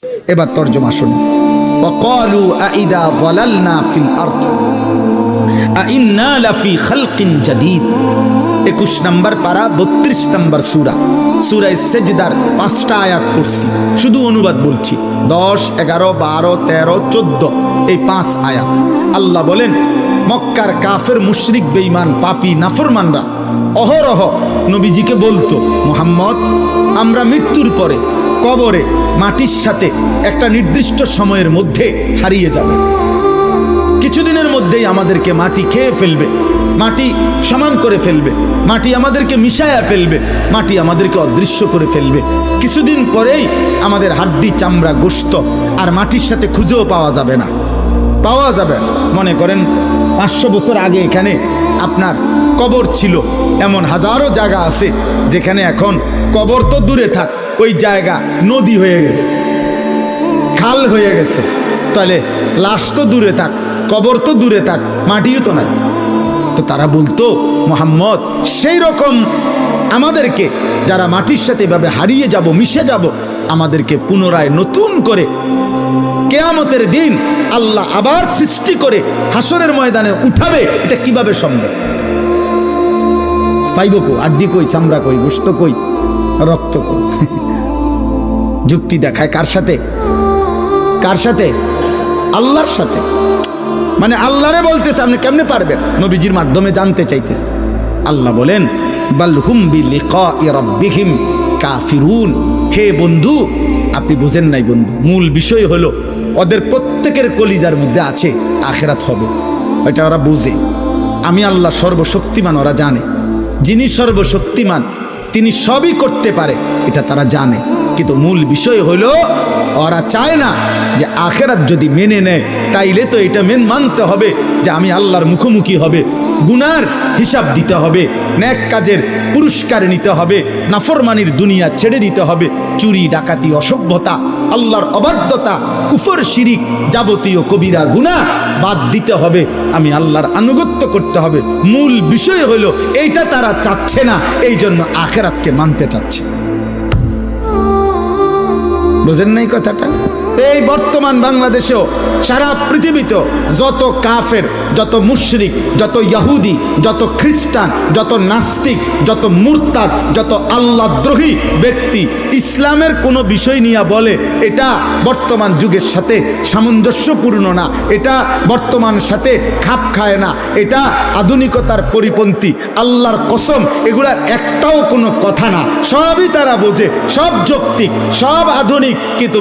এবার তর্জমা শুনুন। ওয়াকালু আইদা যালালনা ফিল আরদ আইন্না লাফি খালকিন জাদীদ। 21 নম্বর পারা 32 নম্বর সূরা, সূরা সেজদার 5টা আয়াত পড়ছি, শুধু অনুবাদ বলছি। 10, 11, 12, 13, 14 এই 5 আয়াত। আল্লাহ বলেন, মক্কার কাফের মুশরিক বেঈমান পাপী নাফরমানরা অহরহ নবীজিকে বলতো, মুহাম্মদ আমরা মৃত্যুর পরে কবরে মাটির সাথে একটা নির্দিষ্ট সময়ের মধ্যে হারিয়ে যাব, কিছুদিনের মধ্যেই আমাদেরকে মাটি খেয়ে ফেলবে, মাটি সমান করে ফেলবে, মাটি আমাদেরকে মিশায়া ফেলবে, মাটি আমাদেরকে অদৃশ্য করে ফেলবে, কিছুদিন পরেই আমাদের হাড্ডি চামড়া গোশত আর মাটির সাথে খুঁজেও পাওয়া যাবে না, পাওয়া যাবে। মনে করেন 500 বছর আগে এখানে আপনার কবর ছিল, এমন হাজারো জায়গা আছে যেখানে এখন কবর তো দূরে থাক, ওই জায়গা নদী হয়ে গেছে, খাল হয়ে গেছে। তাহলে লাশ তো দূরে থাক, কবর তো দূরে থাক, মাটিও তো নাই। তো তারা বলতো, মুহাম্মদ সেই রকম আমাদেরকে যারা মাটির সাথে এভাবে হারিয়ে যাব, মিশে যাব, আমাদেরকে পুনরায় নতুন করে কিয়ামতের দিন আল্লাহ আবার সৃষ্টি করে হাসরের ময়দানে উঠাবে, এটা কিভাবে সম্ভব? পাইব কো? আড্ডি কই, চামড়া কই, গোশত কই, রক্ত কই? যুক্তি দেখায় কার সাথে? কার সাথে? আল্লাহর সাথে। মানে আল্লাহরে বলতেছে আপনি কেমনে পারবেন, নবীজির মাধ্যমে জানতে চাইতেছে। আল্লাহ বলেন, বাল হুম বিলিকাই রাব্বিহিম কাফিরুন। হে বন্ধু, আপনি বুঝেন নাই বন্ধু, মূল বিষয় হলো ওদের প্রত্যেকের কলিজার মধ্যে আছে আখিরাত হবে, এটা ওরা বুঝে। আমি আল্লাহ সর্বশক্তিমান, ওরা জানে। যিনি সর্বশক্তিমান তিনি সবই করতে পারে, এটা তারা জানে। কিন্তু মূল বিষয় হলো ওরা চায় না যে আখিরাত যদি মেনে নেয় তাইলে তো এটা মানতে হবে যে আমি আল্লাহর মুখোমুখি হবে, গুনার হিসাব দিতে হবে, নেক কাজের পুরস্কার নিতে হবে, নাফরমানির দুনিয়া ছেড়ে দিতে হবে, চুরি ডাকাতি অসভ্যতা আল্লাহর অবাধ্যতা কুফর শিরিক যাবতীয় কবিরা গুনাহ বাদ দিতে হবে, আমি আল্লাহর আনুগত্য করতে হবে। মূল বিষয় হলো এইটা তারা চাচ্ছে না, এই জন্য আখিরাতকে মানতে চাচ্ছে। বুঝেন নাই কথাটা? এই বর্তমান বাংলাদেশেও সারা পৃথিবীতেও যত কাফের, যত মুশরিক, যত ইহুদি, যত খ্রিস্টান, যত নাস্তিক, যত মুরতাদ, যত আল্লাহদ্রোহী ব্যক্তি ইসলামের কোনো বিষয় নিয়ে বলে এটা বর্তমান যুগের সাথে সামঞ্জস্যপূর্ণ না, এটা বর্তমান সাথে খাপ খায় না, এটা আধুনিকতার পরিপন্থী, আল্লাহর কসম এগুলার একটাও কোনো কথা না, সবই তারা বোঝে, সব যৌক্তিক, সব আধুনিক, কিন্তু